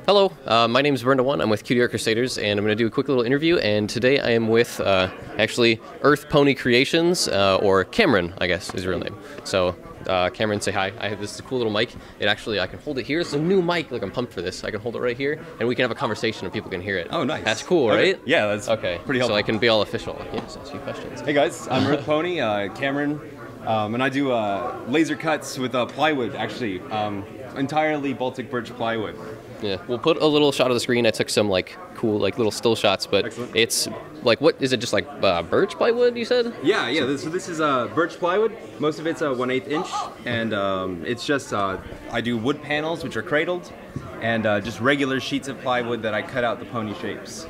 Hello, my name is Brenda One. I'm with QDR Crusaders, and I'm going to do a quick little interview. And today I am with actually Earth Pony Creations, or Cameron, I guess is her real name. So Cameron, say hi. I have this cool little mic. It actually, I can hold it here. It's a new mic. Like, I'm pumped for this. I can hold it right here, and we can have a conversation and people can hear it. Oh, nice. That's cool, okay. right? Yeah, that's okay. Pretty helpful. So I can be all official. Yes, ask you questions. Hey guys, I'm Earth Pony, Cameron, and I do laser cuts with plywood, actually, entirely Baltic birch plywood. Yeah, we'll put a little shot of the screen. I took some like cool like little still shots, but Excellent. It's like, what is it? Just like birch plywood? You said? Yeah. So this is birch plywood. Most of it's 1/8 inch, and it's just I do wood panels which are cradled, and just regular sheets of plywood that I cut out the pony shapes.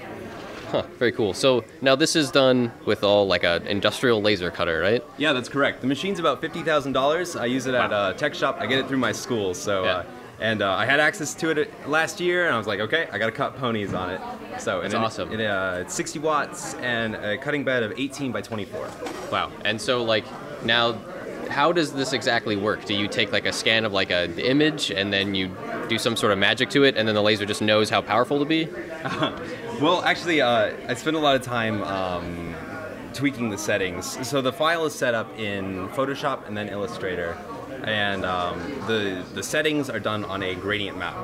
Huh, very cool. So now this is done with all like an industrial laser cutter, right? Yeah, that's correct. The machine's about $50,000. I use it at a tech shop. I get it through my school, so. Yeah. I had access to it last year, and I was like, okay, I gotta cut ponies on it. So That's awesome. It's 60 watts and a cutting bed of 18 by 24. Wow. And so like now, how does this exactly work? Do you take like a scan of like an image and then you do some sort of magic to it, and then the laser just knows how powerful to be? Well, actually, I spend a lot of time tweaking the settings. So the file is set up in Photoshop and then Illustrator. And the settings are done on a gradient map.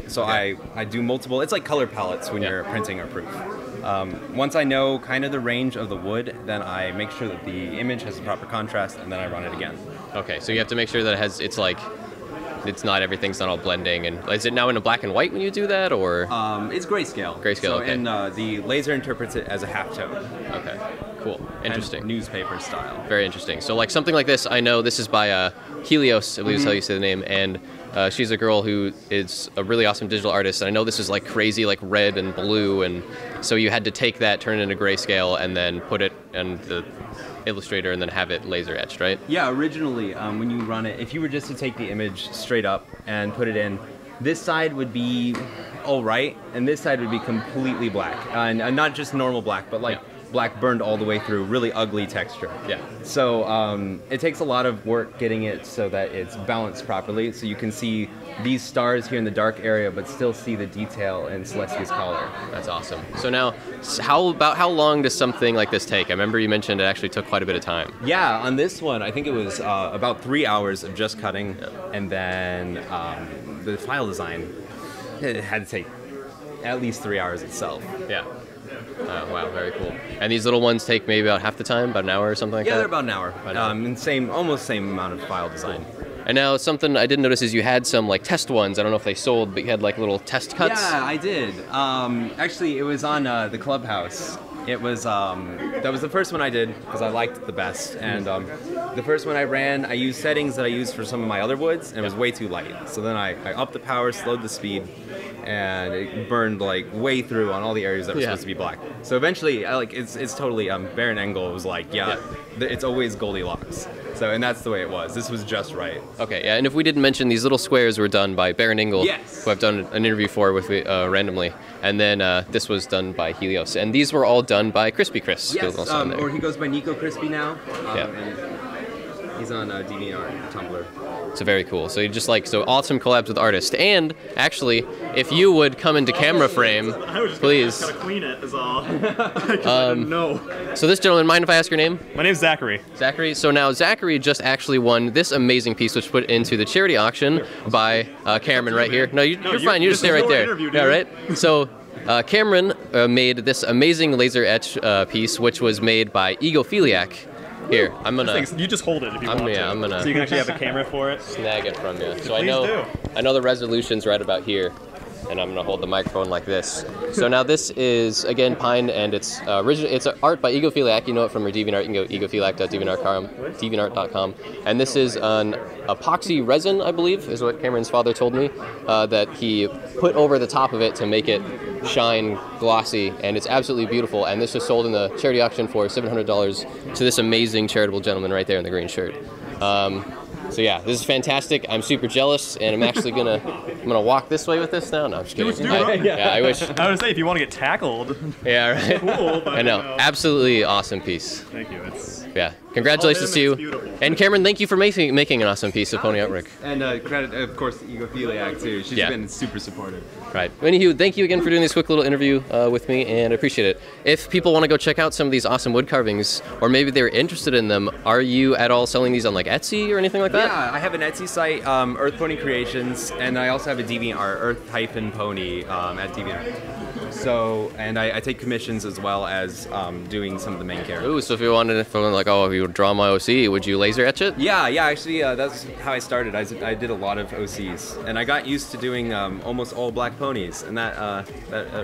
So okay. I do multiple, it's like color palettes when you're printing or proof. Once I know kind of the range of the wood, then I make sure that the image has the proper contrast, and then I run it again. Okay, so you have to make sure that it's not, everything's not all blending. And is it now in a black and white when you do that, or? It's grayscale. Grayscale, so, okay. And the laser interprets it as a halftone. Okay, cool, interesting. And newspaper style. Very interesting. So like something like this, I know this is by Helios, I believe is how you say the name, and she's a girl who is a really awesome digital artist, and I know this is like crazy like red and blue, and so you had to take that, turn it into grayscale, and then put it in the Illustrator and then have it laser etched, right? Yeah, originally when you run it, if you were just to take the image straight up and put it in, this side would be all right, and this side would be completely black, and not just normal black, but like black burned all the way through, really ugly texture. Yeah. So it takes a lot of work getting it so that it's balanced properly, so you can see these stars here in the dark area, but still see the detail in Celestia's collar. That's awesome. So now, how long does something like this take? I remember you mentioned it actually took quite a bit of time. Yeah, on this one, I think it was about 3 hours of just cutting, and then the file design, it had to take at least 3 hours itself. Yeah. Wow, very cool. And these little ones take maybe about half the time, about an hour or something like that? Yeah, they're about an hour. And almost same amount of file design. Cool. And now something I did notice is you had some like test ones. I don't know if they sold, but you had like little test cuts. Yeah, I did. Actually, it was on the Clubhouse. It was that was the first one I did because I liked it the best. And the first one I ran, I used settings that I used for some of my other woods, and it was way too light. So then I upped the power, slowed the speed, and it burned like way through on all the areas that were supposed to be black. So eventually, it's totally Baron Engel was like, it's always Goldilocks. So, and that's the way it was. This was just right. Okay, yeah, and if we didn't mention, these little squares were done by Baron Engel, yes, who I've done an interview for with randomly, and then this was done by Helios, and these were all done by Crispy Chris. Yes, or he goes by Nico Crispy now. And he's on DeviantArt and Tumblr. So very cool. So you just so awesome collabs with artists. And actually, if you would come into camera frame, please. I was just gonna clean it, is all. I didn't know. So this gentleman, mind if I ask your name? My name's Zachary. Zachary. So now Zachary just actually won this amazing piece, which put into the charity auction by Cameron right here. No, you're fine. You just stay right there. Yeah, right. So. Cameron made this amazing laser etch piece, which was made by Egophiliac. Here, I'm gonna. You just hold it if you want to. I'm gonna. So you can actually have a camera for it. Snag it from you. So Please I know the resolution's right about here, and I'm gonna hold the microphone like this. So now this is again pine, and it's original. It's art by Egophiliac. You know it from your DeviantArt. You can go egophiliac.deviantart.com. And this is an epoxy resin, I believe, is what Cameron's father told me, that he put over the top of it to make it shine glossy, and it's absolutely beautiful. And this was sold in the charity auction for $700 to this amazing charitable gentleman right there in the green shirt. So yeah, this is fantastic. I'm super jealous, and I'm actually gonna walk this way with this now. No, I'm just kidding. I wish. I would say if you want to get tackled. Yeah, right. Cool, but I know. Absolutely awesome piece. Thank you. It's Yeah. Congratulations him, to you. it's beautiful. And Cameron, thank you for making an awesome piece of pony artwork. And credit, of course, to Egophiliac too. She's Yeah. been super supportive. Right. Anywho, thank you again for doing this quick little interview with me, and I appreciate it. If people want to go check out some of these awesome wood carvings, or maybe they're interested in them, are you at all selling these on like Etsy or anything like that? Yeah, I have an Etsy site, Earth Pony Creations, and I also have a DeviantArt, Earth-Pony at DeviantArt. So, and I take commissions as well as doing some of the main characters. Ooh, so if you wanted, if like, oh, if you would draw my OC, would you laser etch it? Yeah, actually, that's how I started. I did a lot of OCs, and I got used to doing almost all black ponies, and that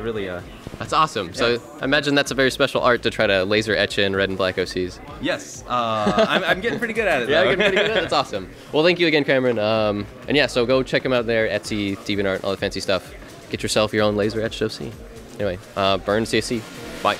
really. That's awesome. So I imagine that's a very special art to try to laser etch in red and black OCs. Yes, I'm getting pretty good at it. Yeah, though. you're getting pretty good at it. That's awesome. Well, thank you again, Cameron. And yeah, so go check them out there, Etsy, DeviantArt, all the fancy stuff. Get yourself your own laser etched OC. Anyway, Burn CSC. Bye.